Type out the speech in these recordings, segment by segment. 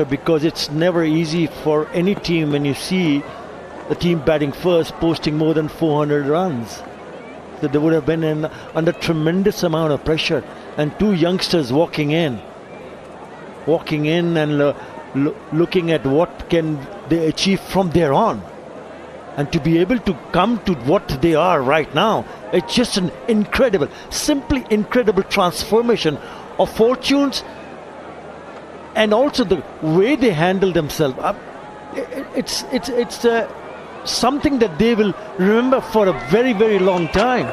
because it's never easy for any team when you see the team batting first posting more than 400 runs. So they would have been under tremendous amount of pressure, and two youngsters walking in and looking at what can they achieve from there on, and to be able to come to what they are right now, it's just an incredible, simply incredible transformation of fortunes, and also the way they handle themselves. It's something that they will remember for a very, very long time.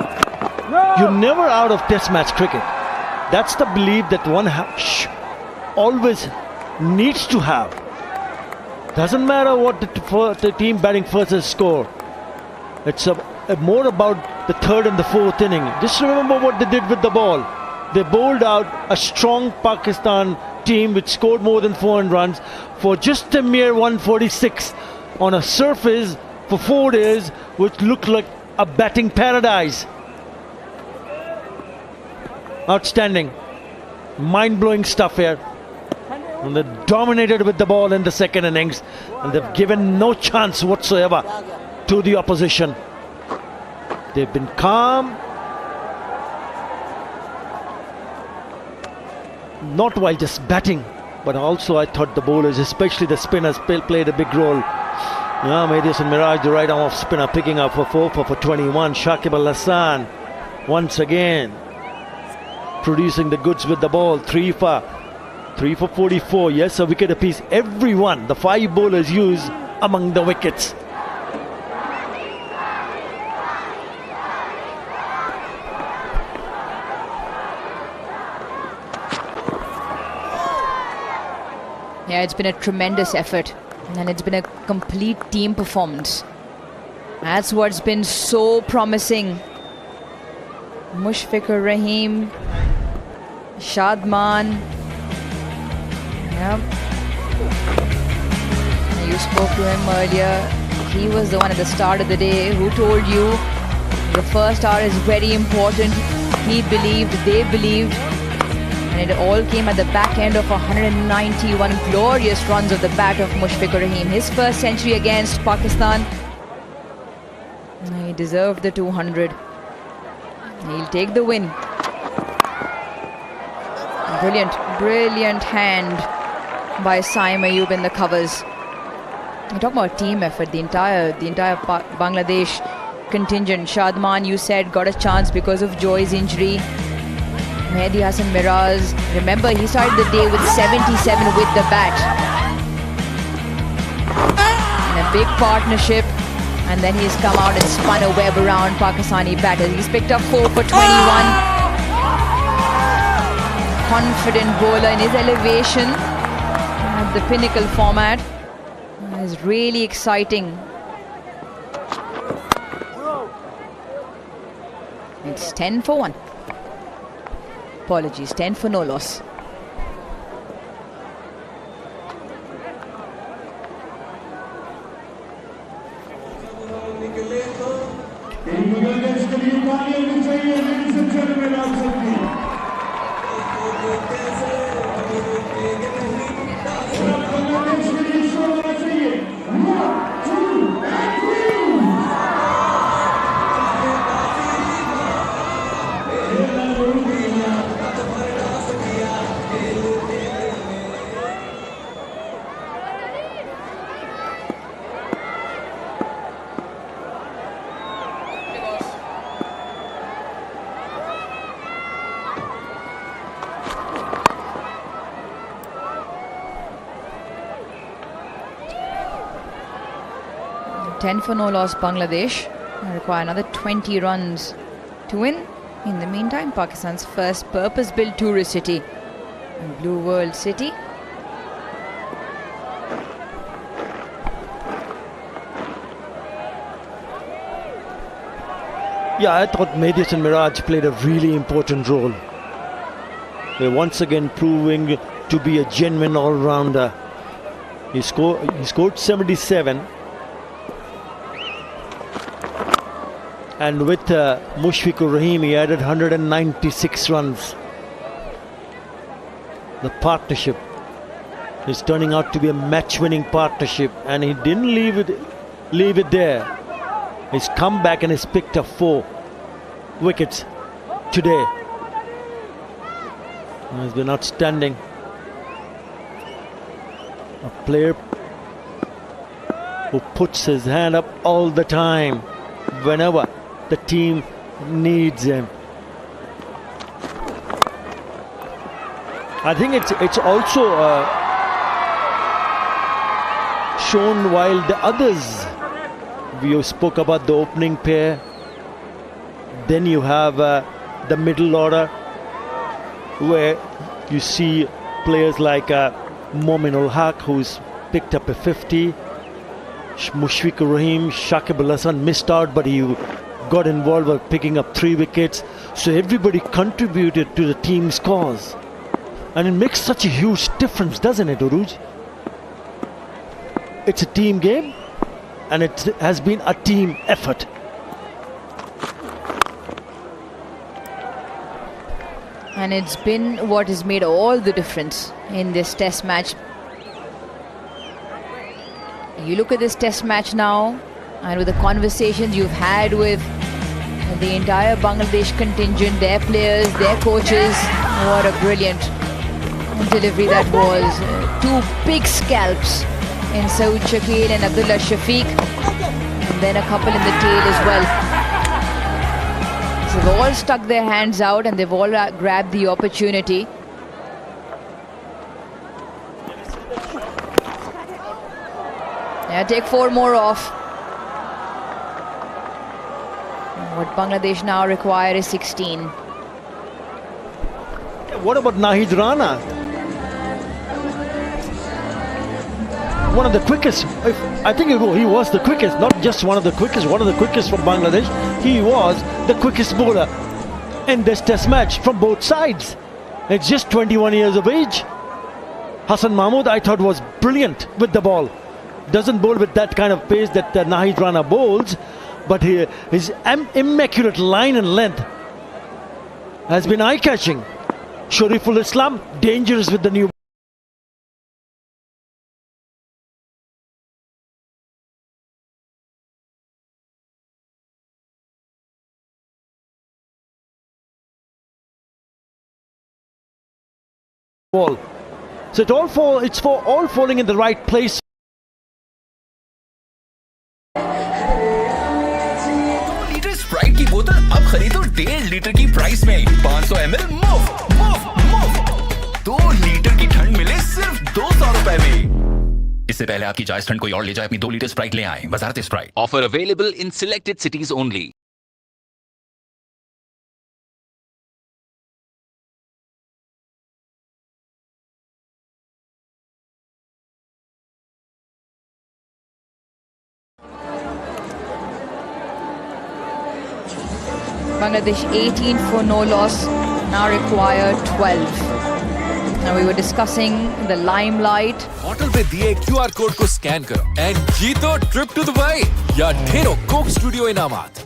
You're never out of test match cricket. That's the belief that one always needs to have. Doesn't matter what the team batting first has scored. It's more about the third and the fourth inning. Just remember what they did with the ball. They bowled out a strong Pakistan team which scored more than 400 runs for just a mere 146 on a surface for 4 days which looked like a batting paradise. Outstanding, mind-blowing stuff here. And they dominated with the ball in the second innings, and they've given no chance whatsoever to the opposition. They've been calm, not while just batting, but also I thought the bowlers, especially the spinners, played a big role. Mehdi Hasan Miraj, the right arm off spinner, picking up for 21. Shakib Al Hasan once again producing the goods with the ball. 3 for 44. Yes, a wicket apiece. Everyone, the 5 bowlers used among the wickets. Yeah, it's been a tremendous effort, and it's been a complete team performance. That's what's been so promising. Mushfiqur Rahim, Shadman. Yeah. You spoke to him earlier. He was the one at the start of the day who told you the first hour is very important. He believed, they believed. And it all came at the back end of 191 glorious runs of the bat of Mushfiqur Rahim. His first century against Pakistan. He deserved the 200. He'll take the win. Brilliant hand by Saim Ayub in the covers. You talk about team effort. The entire Bangladesh contingent. Shadman, you said, got a chance because of Joy's injury. Mehdi Hasan Miraj, remember, he started the day with 77 with the bat. In a big partnership, and then he's come out and spun a web around Pakistani batters. He's picked up 4 for 21. Confident bowler in his elevation at the Pinnacle format. It's really exciting. It's 10 for 1. Apologies, 10 for no loss. For no loss, Bangladesh require another 20 runs to win. In the meantime, Pakistan's first purpose-built tourist city, Blue World City. Yeah, I thought Mehdi Hasan Miraj played a really important role. They're once again proving to be a genuine all-rounder. He scored 77. And with Mushfiqur Rahim, he added 196 runs. The partnership It's turning out to be a match-winning partnership, and he didn't leave it there. He's come back and he's picked up 4 wickets today. He's been outstanding. A player who puts his hand up all the time whenever the team needs him. I think it's also shown while the others, we spoke about the opening pair, then you have the middle order where you see players like Momin ul Haq, who's picked up a 50, Mushfiq Rahim, Shakib Al Hasan missed out, but he got involved by picking up 3 wickets. So everybody contributed to the team's cause, and it makes such a huge difference, doesn't it, Uruj? It's a team game, and it has been a team effort. And it's been what has made all the difference in this test match. You look at this test match now, and with the conversations you've had with the entire Bangladesh contingent, their players, their coaches, what a brilliant delivery that was. 2 big scalps in Saud Shakil and Abdullah Shafiq, and then a couple in the tail as well. So they've all stuck their hands out and they've all grabbed the opportunity. Yeah, take 4 more off. What Bangladesh now require is 16. What about Nahid Rana? One of the quickest, I think he was the quickest, not just one of the quickest, one of the quickest from Bangladesh. He was the quickest bowler in this test match from both sides. It's just 21 years of age. Hassan Mahmood, I thought, was brilliant with the ball. Doesn't bowl with that kind of pace that Nahid Rana bowls, but his immaculate line and length has been eye-catching. Shariful Islam, dangerous with the new. Ball. So it's all falling in the right place. Sprite की बोतल अब खरीदो 1.5 litre की price में 500 ml मुफ्त 2 litre की ठंड मिले सिर्फ 200 रुपए में। इससे पहले आपकी जायज ठंड कोई और ले जाए, अपनी 2 लीटर स्प्राइट ले आए। वजारत Sprite. Offer available in selected cities only. Bangladesh 18 for no loss, now require 12. Now we were discussing the limelight. Hotel पे दिए QR कोड को स्कैन करो and जीतो ट्रिप टू दुबई या ढेरों कोक स्टूडियो इनामात।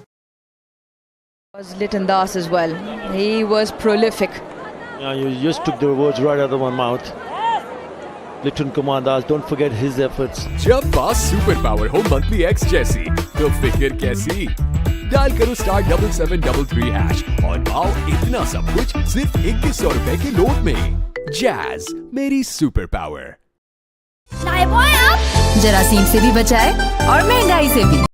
Was Liton Das as well. He was prolific. Yeah, you just took the words right out of my mouth. Liton Kumar Das, don't forget his efforts. जब पास super power हो monthly x जैसी तो फिक्र कैसी। Dial करो *7733# और पाओ इतना सब कुछ सिर्फ 2100 रुपए के नोट में। जैज मेरी सुपर पावर। जरासीम से भी बचाए और महंगाई से भी।